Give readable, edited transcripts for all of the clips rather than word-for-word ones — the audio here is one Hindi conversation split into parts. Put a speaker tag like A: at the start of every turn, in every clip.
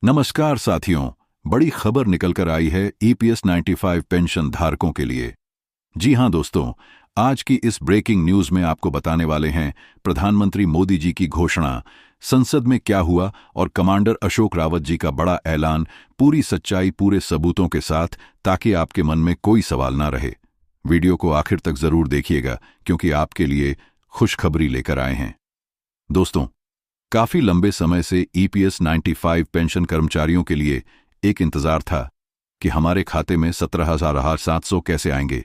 A: नमस्कार साथियों, बड़ी खबर निकलकर आई है ईपीएस 95 पेंशन धारकों के लिए। जी हां दोस्तों, आज की इस ब्रेकिंग न्यूज में आपको बताने वाले हैं प्रधानमंत्री मोदी जी की घोषणा, संसद में क्या हुआ और कमांडर अशोक रावत जी का बड़ा ऐलान, पूरी सच्चाई पूरे सबूतों के साथ, ताकि आपके मन में कोई सवाल ना रहे। वीडियो को आखिर तक जरूर देखिएगा क्योंकि आपके लिए खुशखबरी लेकर आए हैं। दोस्तों, काफी लंबे समय से ईपीएस 95 पेंशन कर्मचारियों के लिए एक इंतजार था कि हमारे खाते में 17,700 कैसे आएंगे,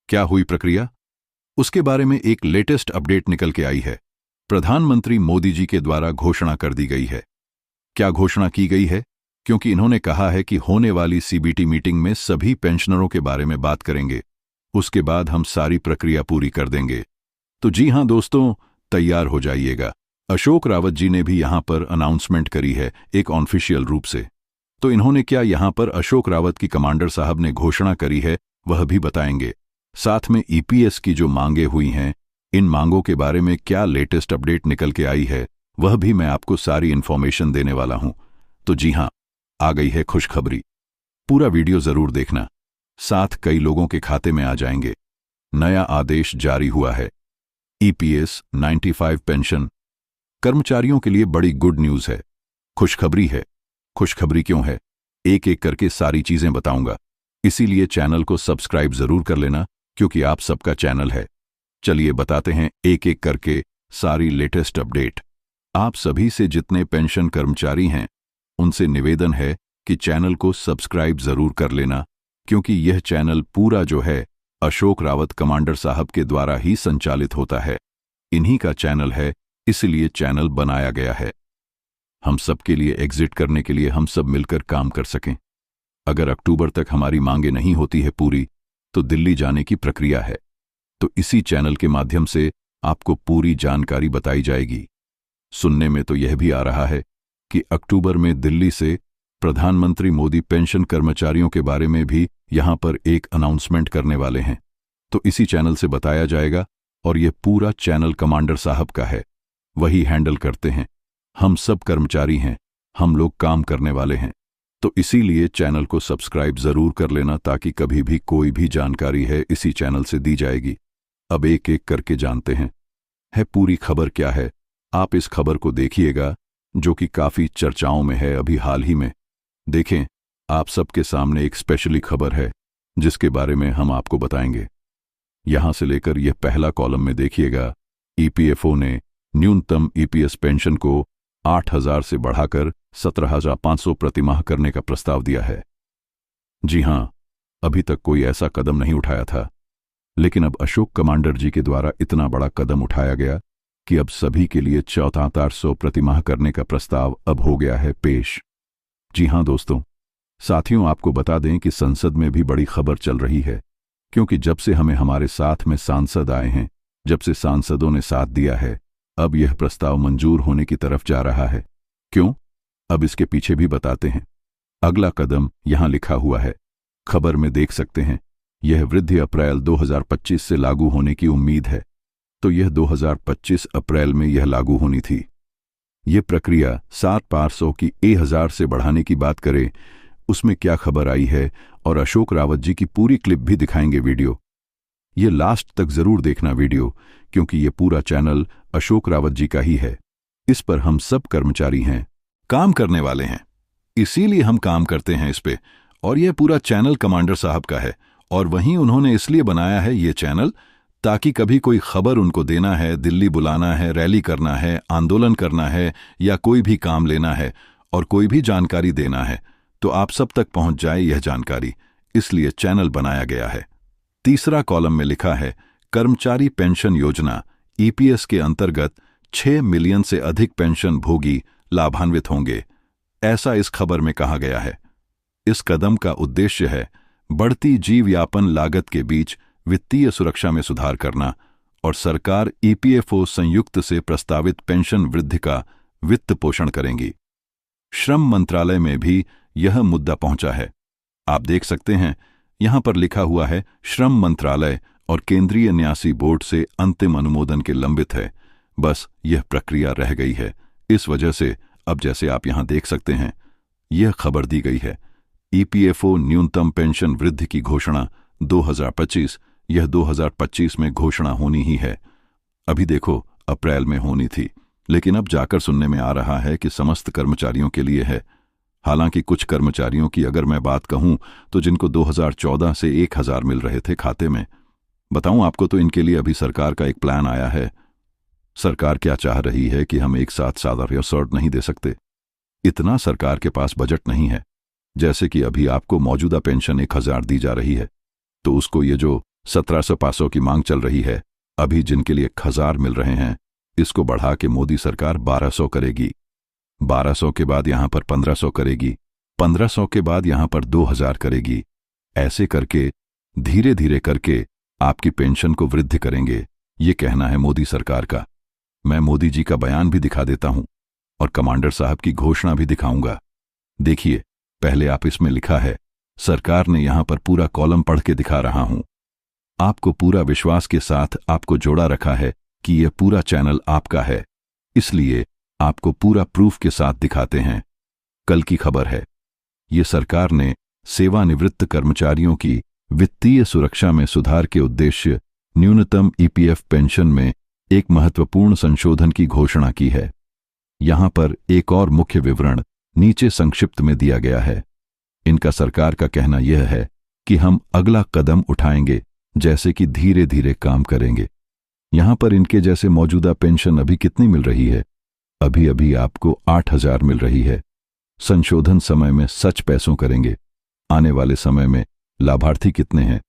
A: क्या हुई प्रक्रिया। उसके बारे में एक लेटेस्ट अपडेट निकल के आई है। प्रधानमंत्री मोदी जी के द्वारा घोषणा कर दी गई है। क्या घोषणा की गई है? क्योंकि इन्होंने कहा है कि होने वाली सीबीटी मीटिंग में सभी पेंशनरों के बारे में बात करेंगे, उसके बाद हम सारी प्रक्रिया पूरी कर देंगे। तो जी हां दोस्तों, तैयार हो जाइएगा। अशोक रावत जी ने भी यहां पर अनाउंसमेंट करी है एक ऑफिशियल रूप से। तो इन्होंने क्या यहां पर अशोक रावत की कमांडर साहब ने घोषणा करी है, वह भी बताएंगे। साथ में ईपीएस की जो मांगे हुई हैं, इन मांगों के बारे में क्या लेटेस्ट अपडेट निकल के आई है, वह भी मैं आपको सारी इन्फॉर्मेशन देने वाला हूं। तो जी हां, आ गई है खुशखबरी। पूरा वीडियो जरूर देखना, साथ कई लोगों के खाते में आ जाएंगे। नया आदेश जारी हुआ है। ईपीएस 95 पेंशन कर्मचारियों के लिए बड़ी गुड न्यूज है, खुशखबरी है। खुशखबरी क्यों है, एक एक करके सारी चीजें बताऊंगा। इसीलिए चैनल को सब्सक्राइब जरूर कर लेना क्योंकि आप सबका चैनल है। चलिए बताते हैं एक एक करके सारी लेटेस्ट अपडेट। आप सभी से जितने पेंशन कर्मचारी हैं, उनसे निवेदन है कि चैनल को सब्सक्राइब जरूर कर लेना क्योंकि यह चैनल पूरा जो है अशोक रावत कमांडर साहब के द्वारा ही संचालित होता है। इन्हीं का चैनल है, इसलिए चैनल बनाया गया है। हम सब के लिए एग्जिट करने के लिए हम सब मिलकर काम कर सकें। अगर अक्टूबर तक हमारी मांगे नहीं होती है पूरी, तो दिल्ली जाने की प्रक्रिया है। तो इसी चैनल के माध्यम से आपको पूरी जानकारी बताई जाएगी। सुनने में तो यह भी आ रहा है कि अक्टूबर में दिल्ली से प्रधानमंत्री मोदी पेंशन कर्मचारियों के बारे में भी यहां पर एक अनाउंसमेंट करने वाले हैं। तो इसी चैनल से बताया जाएगा और यह पूरा चैनल कमांडर साहब का है, वही हैंडल करते हैं। हम सब कर्मचारी हैं, हम लोग काम करने वाले हैं। तो इसीलिए चैनल को सब्सक्राइब जरूर कर लेना ताकि कभी भी कोई भी जानकारी है इसी चैनल से दी जाएगी। अब एक एक करके जानते हैं है पूरी खबर क्या है। आप इस खबर को देखिएगा जो कि काफी चर्चाओं में है अभी हाल ही में। देखें, आप सबके सामने एक स्पेशली खबर है जिसके बारे में हम आपको बताएंगे। यहां से लेकर यह पहला कॉलम में देखिएगा, ईपीएफओ ने न्यूनतम ईपीएस पेंशन को 8,000 से बढ़ाकर 17,500 प्रतिमाह करने का प्रस्ताव दिया है। जी हां, अभी तक कोई ऐसा कदम नहीं उठाया था, लेकिन अब अशोक कमांडर जी के द्वारा इतना बड़ा कदम उठाया गया कि अब सभी के लिए 14,400 प्रतिमाह करने का प्रस्ताव अब हो गया है पेश। जी हां दोस्तों, साथियों, आपको बता दें कि संसद में भी बड़ी खबर चल रही है क्योंकि जब से हमें हमारे साथ में सांसद आए हैं, जब से सांसदों ने साथ दिया है, अब यह प्रस्ताव मंजूर होने की तरफ जा रहा है। क्यों? अब इसके पीछे भी बताते हैं। अगला कदम यहां लिखा हुआ है, खबर में देख सकते हैं। यह वृद्धि अप्रैल 2025 से लागू होने की उम्मीद है। तो यह 2025 अप्रैल में यह लागू होनी थी। यह प्रक्रिया 7,500 की 1,000 से बढ़ाने की बात करें, उसमें क्या खबर आई है, और अशोक रावत जी की पूरी क्लिप भी दिखाएंगे वीडियो। ये लास्ट तक जरूर देखना वीडियो क्योंकि ये पूरा चैनल अशोक रावत जी का ही है। इस पर हम सब कर्मचारी हैं, काम करने वाले हैं, इसीलिए हम काम करते हैं इस पे। और यह पूरा चैनल कमांडर साहब का है और वहीं उन्होंने इसलिए बनाया है ये चैनल ताकि कभी कोई खबर उनको देना है, दिल्ली बुलाना है, रैली करना है, आंदोलन करना है या कोई भी काम लेना है और कोई भी जानकारी देना है, तो आप सब तक पहुंच जाए यह जानकारी, इसलिए चैनल बनाया गया है। तीसरा कॉलम में लिखा है, कर्मचारी पेंशन योजना ईपीएस के अंतर्गत 6 मिलियन से अधिक पेंशन भोगी लाभान्वित होंगे, ऐसा इस खबर में कहा गया है। इस कदम का उद्देश्य है बढ़ती जीवयापन लागत के बीच वित्तीय सुरक्षा में सुधार करना और सरकार ईपीएफओ संयुक्त से प्रस्तावित पेंशन वृद्धि का वित्त पोषण करेंगी। श्रम मंत्रालय में भी यह मुद्दा पहुंचा है। आप देख सकते हैं यहां पर लिखा हुआ है, श्रम मंत्रालय और केंद्रीय न्यासी बोर्ड से अंतिम अनुमोदन के लंबित है। बस यह प्रक्रिया रह गई है। इस वजह से अब जैसे आप यहां देख सकते हैं, यह खबर दी गई है। ईपीएफओ न्यूनतम पेंशन वृद्धि की घोषणा 2025, यह 2025 में घोषणा होनी ही है। अभी देखो अप्रैल में होनी थी, लेकिन अब जाकर सुनने में आ रहा है कि समस्त कर्मचारियों के लिए है। हालांकि कुछ कर्मचारियों की अगर मैं बात कहूं तो जिनको 2014 से 1000 मिल रहे थे खाते में, बताऊं आपको तो इनके लिए अभी सरकार का एक प्लान आया है। सरकार क्या चाह रही है कि हम एक साथ सैलरी सर्ट नहीं दे सकते, इतना सरकार के पास बजट नहीं है। जैसे कि अभी आपको मौजूदा पेंशन 1000 दी जा रही है, तो उसको ये जो 1700-500 की मांग चल रही है, अभी जिनके लिए 1000 मिल रहे हैं, इसको बढ़ा के मोदी सरकार 1200 करेगी। 1200 के बाद यहां पर 1500 करेगी, 1500 के बाद यहां पर 2000 करेगी। ऐसे करके धीरे धीरे करके आपकी पेंशन को वृद्धि करेंगे, ये कहना है मोदी सरकार का। मैं मोदी जी का बयान भी दिखा देता हूं और कमांडर साहब की घोषणा भी दिखाऊंगा। देखिए, पहले आप इसमें लिखा है, सरकार ने यहां पर पूरा कॉलम पढ़ के दिखा रहा हूं। आपको पूरा विश्वास के साथ आपको जोड़ा रखा है कि यह पूरा चैनल आपका है, इसलिए आपको पूरा प्रूफ के साथ दिखाते हैं। कल की खबर है, ये सरकार ने सेवानिवृत्त कर्मचारियों की वित्तीय सुरक्षा में सुधार के उद्देश्य न्यूनतम ईपीएफ पेंशन में एक महत्वपूर्ण संशोधन की घोषणा की है। यहां पर एक और मुख्य विवरण नीचे संक्षिप्त में दिया गया है। इनका सरकार का कहना यह है कि हम अगला कदम उठाएंगे, जैसे कि धीरे धीरे काम करेंगे। यहां पर इनके जैसे मौजूदा पेंशन अभी कितनी मिल रही है? अभी अभी आपको 8000 मिल रही है। संशोधन समय में सच पैसों करेंगे। आने वाले समय में लाभार्थी कितने हैं?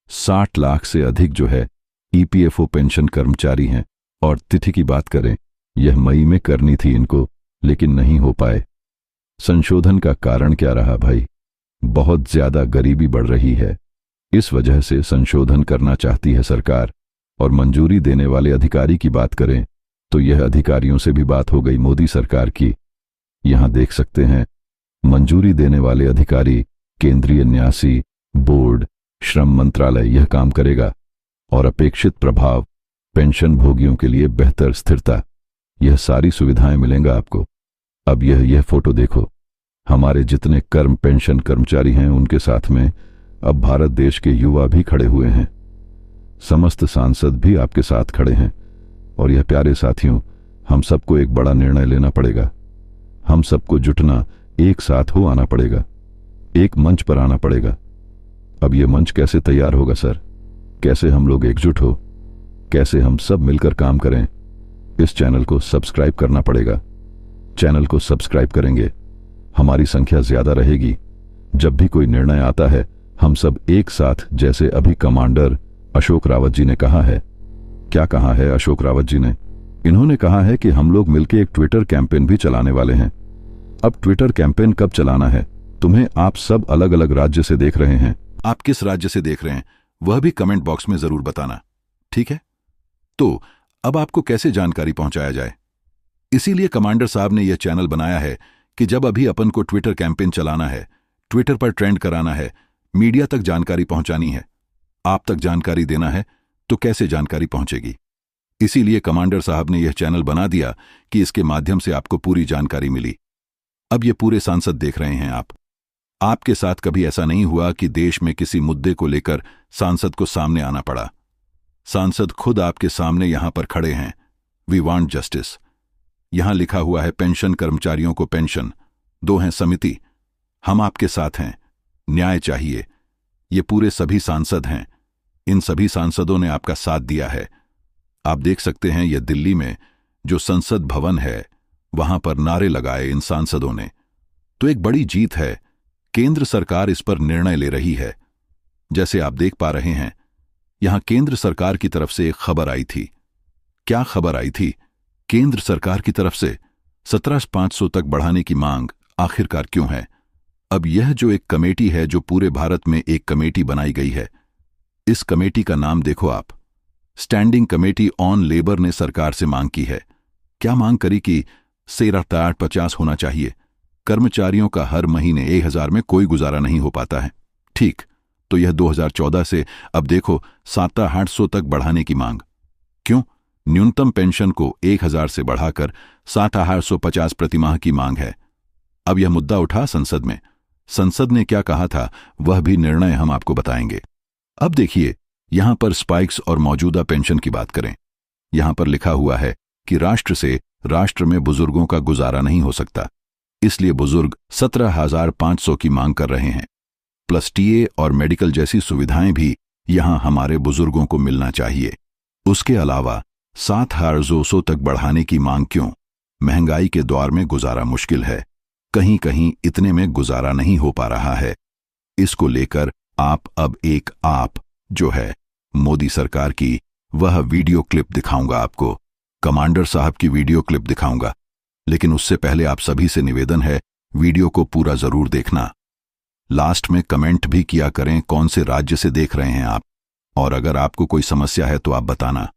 A: 60 लाख से अधिक जो है ईपीएफओ पेंशन कर्मचारी हैं। और तिथि की बात करें, यह मई में करनी थी इनको, लेकिन नहीं हो पाए। संशोधन का कारण क्या रहा भाई? बहुत ज्यादा गरीबी बढ़ रही है, इस वजह से संशोधन करना चाहती है सरकार। और मंजूरी देने वाले अधिकारी की बात करें तो यह अधिकारियों से भी बात हो गई मोदी सरकार की। यहां देख सकते हैं, मंजूरी देने वाले अधिकारी केंद्रीय न्यासी बोर्ड, श्रम मंत्रालय यह काम करेगा। और अपेक्षित प्रभाव, पेंशन भोगियों के लिए बेहतर स्थिरता, यह सारी सुविधाएं मिलेंगा आपको। अब यह फोटो देखो, हमारे जितने कर्म पेंशन कर्मचारी हैं उनके साथ में अब भारत देश के युवा भी खड़े हुए हैं। समस्त सांसद भी आपके साथ खड़े हैं। और यह प्यारे साथियों, हम सबको एक बड़ा निर्णय लेना पड़ेगा। हम सबको जुटना, एक साथ हो आना पड़ेगा, एक मंच पर आना पड़ेगा। अब यह मंच कैसे तैयार होगा सर? कैसे हम लोग एकजुट हो, कैसे हम सब मिलकर काम करें? इस चैनल को सब्सक्राइब करना पड़ेगा। चैनल को सब्सक्राइब करेंगे, हमारी संख्या ज्यादा रहेगी। जब भी कोई निर्णय आता है, हम सब एक साथ, जैसे अभी कमांडर अशोक रावत जी ने कहा है। क्या कहा है अशोक रावत जी ने? इन्होंने कहा है कि हम लोग मिलकर एक ट्विटर कैंपेन भी चलाने वाले हैं। अब ट्विटर कैंपेन कब चलाना है तुम्हें, आप सब अलग अलग राज्य से देख रहे हैं। आप किस राज्य से देख रहे हैं वह भी कमेंट बॉक्स में जरूर बताना, ठीक है? तो अब आपको कैसे जानकारी पहुंचाया जाए? इसीलिए कमांडर साहब ने यह चैनल बनाया है कि जब अभी अपन को ट्विटर कैंपेन चलाना है, ट्विटर पर ट्रेंड कराना है, मीडिया तक जानकारी पहुंचानी है, आप तक जानकारी देना है, तो कैसे जानकारी पहुंचेगी? इसीलिए कमांडर साहब ने यह चैनल बना दिया कि इसके माध्यम से आपको पूरी जानकारी मिली। अब ये पूरे सांसद देख रहे हैं आप। आपके साथ कभी ऐसा नहीं हुआ कि देश में किसी मुद्दे को लेकर सांसद को सामने आना पड़ा। सांसद खुद आपके सामने यहां पर खड़े हैं। We want justice. यहां लिखा हुआ है पेंशन कर्मचारियों को पेंशन दो हैं समिति, हम आपके साथ हैं, न्याय चाहिए। ये पूरे सभी सांसद हैं। इन सभी सांसदों ने आपका साथ दिया है। आप देख सकते हैं, यह दिल्ली में जो संसद भवन है, वहां पर नारे लगाए इन सांसदों ने। तो एक बड़ी जीत है। केंद्र सरकार इस पर निर्णय ले रही है। जैसे आप देख पा रहे हैं, यहां केंद्र सरकार की तरफ से एक खबर आई थी। क्या खबर आई थी? केंद्र सरकार की तरफ से 17,500 तक बढ़ाने की मांग आखिरकार क्यों है? अब यह जो एक कमेटी है, जो पूरे भारत में एक कमेटी बनाई गई है, इस कमेटी का नाम देखो आप, स्टैंडिंग कमेटी ऑन लेबर ने सरकार से मांग की है। क्या मांग करी कि 17,850 होना चाहिए। कर्मचारियों का हर महीने 1000 में कोई गुजारा नहीं हो पाता है, ठीक? तो यह 2014 से अब देखो 7,800 तक बढ़ाने की मांग। क्यों? न्यूनतम पेंशन को 1000 से बढ़ाकर 7,850 प्रतिमाह की मांग है। अब यह मुद्दा उठा संसद में। संसद ने क्या कहा था वह भी निर्णय हम आपको बताएंगे। अब देखिए, यहां पर स्पाइक्स और मौजूदा पेंशन की बात करें। यहां पर लिखा हुआ है कि राष्ट्र से राष्ट्र में बुजुर्गों का गुजारा नहीं हो सकता, इसलिए बुजुर्ग 17,500 की मांग कर रहे हैं। प्लस टीए और मेडिकल जैसी सुविधाएं भी यहां हमारे बुजुर्गों को मिलना चाहिए। उसके अलावा 7,200 तक बढ़ाने की मांग क्यों? महंगाई के दौर में गुजारा मुश्किल है, कहीं कहीं इतने में गुजारा नहीं हो पा रहा है। इसको लेकर आप जो है मोदी सरकार की वह वीडियो क्लिप दिखाऊंगा आपको, कमांडर साहब की वीडियो क्लिप दिखाऊंगा। लेकिन उससे पहले आप सभी से निवेदन है, वीडियो को पूरा जरूर देखना। लास्ट में कमेंट भी किया करें कौन से राज्य से देख रहे हैं आप, और अगर आपको कोई समस्या है तो आप बताना।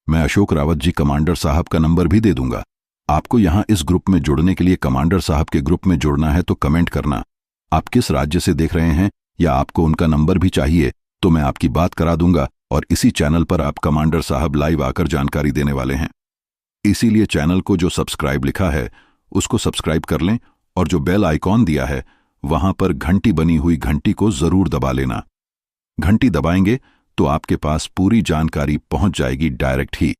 A: मैं अशोक रावत जी कमांडर साहब का नंबर भी दे दूंगा। आपको यहां इस ग्रुप में जुड़ने के लिए कमांडर साहब के ग्रुप में जुड़ना है तो कमेंट करना आप किस राज्य से देख रहे हैं, या आपको उनका नंबर भी चाहिए तो मैं आपकी बात करा दूंगा। और इसी चैनल पर आप कमांडर साहब लाइव आकर जानकारी देने वाले हैं। इसीलिए चैनल को जो सब्सक्राइब लिखा है उसको सब्सक्राइब कर लें, और जो बेल आइकॉन दिया है वहां पर घंटी बनी हुई घंटी को जरूर दबा लेना। घंटी दबाएंगे तो आपके पास पूरी जानकारी पहुंच जाएगी डायरेक्ट ही।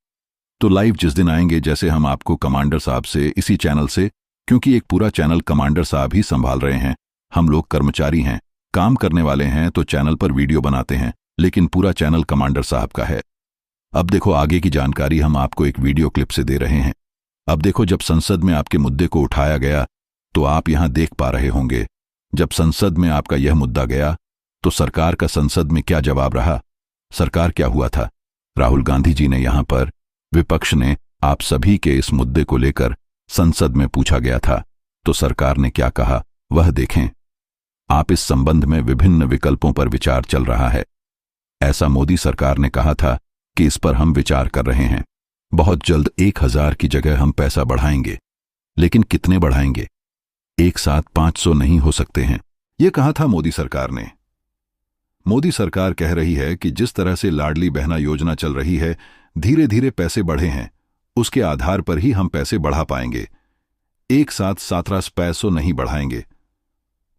A: तो लाइव जिस दिन आएंगे, जैसे हम आपको कमांडर साहब से इसी चैनल से, क्योंकि एक पूरा चैनल कमांडर साहब ही संभाल रहे हैं। हम लोग कर्मचारी हैं, काम करने वाले हैं, तो चैनल पर वीडियो बनाते हैं, लेकिन पूरा चैनल कमांडर साहब का है। अब देखो आगे की जानकारी हम आपको एक वीडियो क्लिप से दे रहे हैं। अब देखो, जब संसद में आपके मुद्दे को उठाया गया तो आप यहां देख पा रहे होंगे, जब संसद में आपका यह मुद्दा गया तो सरकार का संसद में क्या जवाब रहा। सरकार क्या हुआ था, राहुल गांधी जी ने यहां पर, विपक्ष ने आप सभी के इस मुद्दे को लेकर संसद में पूछा गया था, तो सरकार ने क्या कहा वह देखें। आप इस संबंध में विभिन्न विकल्पों पर विचार चल रहा है, ऐसा मोदी सरकार ने कहा था कि इस पर हम विचार कर रहे हैं। बहुत जल्द 1,000 की जगह हम पैसा बढ़ाएंगे, लेकिन कितने बढ़ाएंगे? एक साथ 500 नहीं हो सकते हैं, यह कहा था मोदी सरकार ने। मोदी सरकार कह रही है कि जिस तरह से लाडली बहना योजना चल रही है, धीरे धीरे पैसे बढ़े हैं, उसके आधार पर ही हम पैसे बढ़ा पाएंगे। एक साथ 17,500 नहीं बढ़ाएंगे।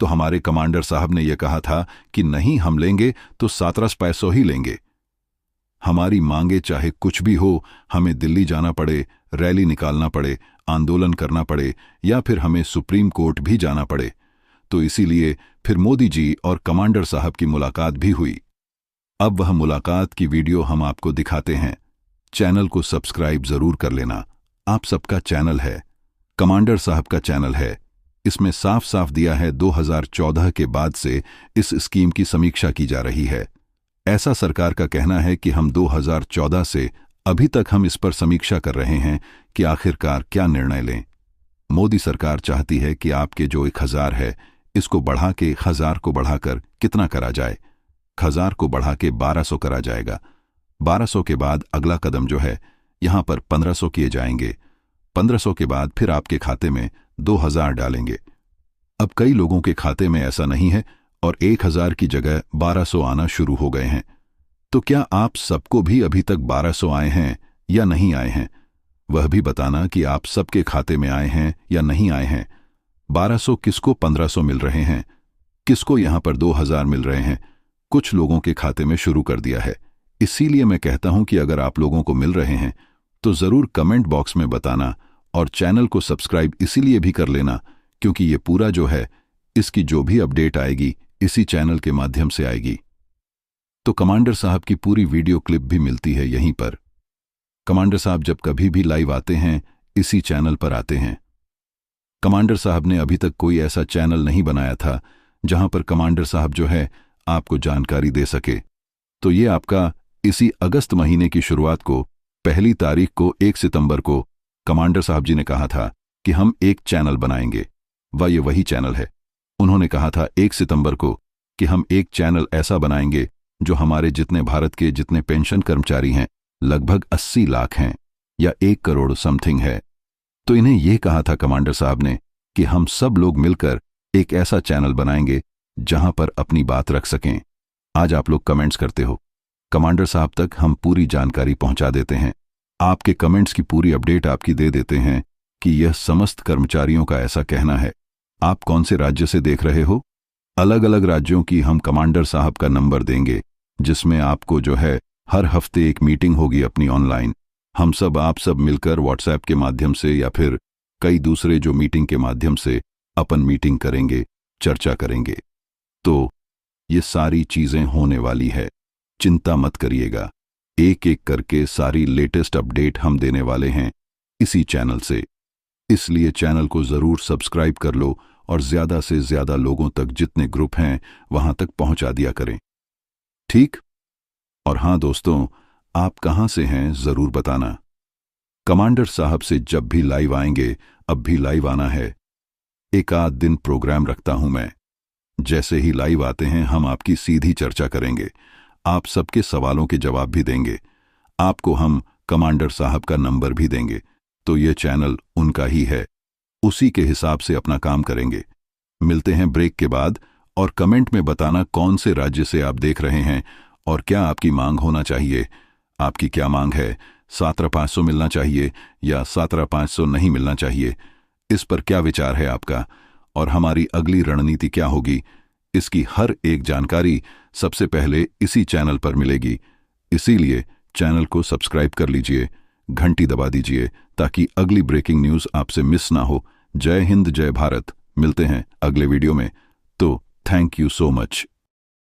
A: तो हमारे कमांडर साहब ने यह कहा था कि नहीं, हम लेंगे तो 17,500 ही लेंगे। हमारी मांगे चाहे कुछ भी हो, हमें दिल्ली जाना पड़े, रैली निकालना पड़े, आंदोलन करना पड़े, या फिर हमें सुप्रीम कोर्ट भी जाना पड़े। तो इसीलिए फिर मोदी जी और कमांडर साहब की मुलाकात भी हुई। अब वह मुलाकात की वीडियो हम आपको दिखाते हैं। चैनल को सब्सक्राइब जरूर कर लेना। आप सबका चैनल है, कमांडर साहब का चैनल है। इसमें साफ साफ दिया है 2014 के बाद से इस स्कीम की समीक्षा की जा रही है। ऐसा सरकार का कहना है कि हम 2014 से अभी तक हम इस पर समीक्षा कर रहे हैं कि आखिरकार क्या निर्णय लें। मोदी सरकार चाहती है कि आपके जो 1,000 है इसको बढ़ा के 1,000 को बढ़ाकर कितना करा जाए। 1,000 को बढ़ा के 1,200 करा जाएगा। 1,200 के बाद अगला कदम जो है यहां पर 1,500 किए जाएंगे। 1,500 के बाद फिर आपके खाते में 2,000 डालेंगे। अब कई लोगों के खाते में ऐसा नहीं है और 1,000 की जगह 1,200 आना शुरू हो गए हैं। तो क्या आप सबको भी अभी तक 1,200 आए हैं या नहीं आए हैं, वह भी बताना कि आप सबके खाते में आए हैं या नहीं आए हैं। 1,200 किसको 1,500 मिल रहे हैं, किसको यहां पर 2,000 मिल रहे हैं, कुछ लोगों के खाते में शुरू कर दिया है। इसीलिए मैं कहता हूं कि अगर आप लोगों को मिल रहे हैं तो जरूर कमेंट बॉक्स में बताना, और चैनल को सब्सक्राइब इसीलिए भी कर लेना क्योंकि ये पूरा जो है इसकी जो भी अपडेट आएगी इसी चैनल के माध्यम से आएगी। तो कमांडर साहब की पूरी वीडियो क्लिप भी मिलती है यहीं पर। कमांडर साहब जब कभी भी लाइव आते हैं इसी चैनल पर आते हैं। कमांडर साहब ने अभी तक कोई ऐसा चैनल नहीं बनाया था जहां पर कमांडर साहब जो है आपको जानकारी दे सके। तो ये आपका इसी अगस्त महीने की शुरुआत को 1 तारीख को 1 सितंबर को कमांडर साहब जी ने कहा था कि हम एक चैनल बनाएंगे, ये वही चैनल है। उन्होंने कहा था 1 सितंबर को कि हम एक चैनल ऐसा बनाएंगे जो हमारे जितने भारत के जितने पेंशन कर्मचारी हैं लगभग 80 लाख हैं या 1 करोड़ समथिंग है। तो इन्हें यह कहा था कमांडर साहब ने कि हम सब लोग मिलकर एक ऐसा चैनल बनाएंगे जहां पर अपनी बात रख सकें। आज आप लोग कमेंट्स करते हो, कमांडर साहब तक हम पूरी जानकारी पहुंचा देते हैं, आपके कमेंट्स की पूरी अपडेट आपकी दे देते हैं कि यह समस्त कर्मचारियों का ऐसा कहना है। आप कौन से राज्य से देख रहे हो? अलग अलग राज्यों की हम कमांडर साहब का नंबर देंगे, जिसमें आपको जो है हर हफ्ते एक मीटिंग होगी अपनी ऑनलाइन। हम सब आप सब मिलकर व्हाट्सएप के माध्यम से या फिर कई दूसरे जो मीटिंग के माध्यम से अपन मीटिंग करेंगे, चर्चा करेंगे। तो ये सारी चीजें होने वाली है, चिंता मत करिएगा। एक एक करके सारी लेटेस्ट अपडेट हम देने वाले हैं इसी चैनल से, इसलिए चैनल को जरूर सब्सक्राइब कर लो और ज्यादा से ज्यादा लोगों तक, जितने ग्रुप हैं वहां तक पहुंचा दिया करें, ठीक? और हाँ दोस्तों, आप कहां से हैं जरूर बताना। कमांडर साहब से जब भी लाइव आएंगे, अब भी लाइव आना है। एक आध दिन प्रोग्राम रखता हूं मैं, जैसे ही लाइव आते हैं हम आपकी सीधी चर्चा करेंगे, आप सबके सवालों के जवाब भी देंगे। आपको हम कमांडर साहब का नंबर भी देंगे, तो ये चैनल उनका ही है, उसी के हिसाब से अपना काम करेंगे। मिलते हैं ब्रेक के बाद, और कमेंट में बताना कौन से राज्य से आप देख रहे हैं और क्या आपकी मांग होना चाहिए। आपकी क्या मांग है? 17,500 मिलना चाहिए या 17,500 नहीं मिलना चाहिए? इस पर क्या विचार है आपका, और हमारी अगली रणनीति क्या होगी? इसकी हर एक जानकारी सबसे पहले इसी चैनल पर मिलेगी, इसीलिए चैनल को सब्सक्राइब कर लीजिए, घंटी दबा दीजिए ताकि अगली ब्रेकिंग न्यूज़ आपसे मिस ना हो। जय हिंद, जय भारत। मिलते हैं अगले वीडियो में, तो थैंक यू सो मच।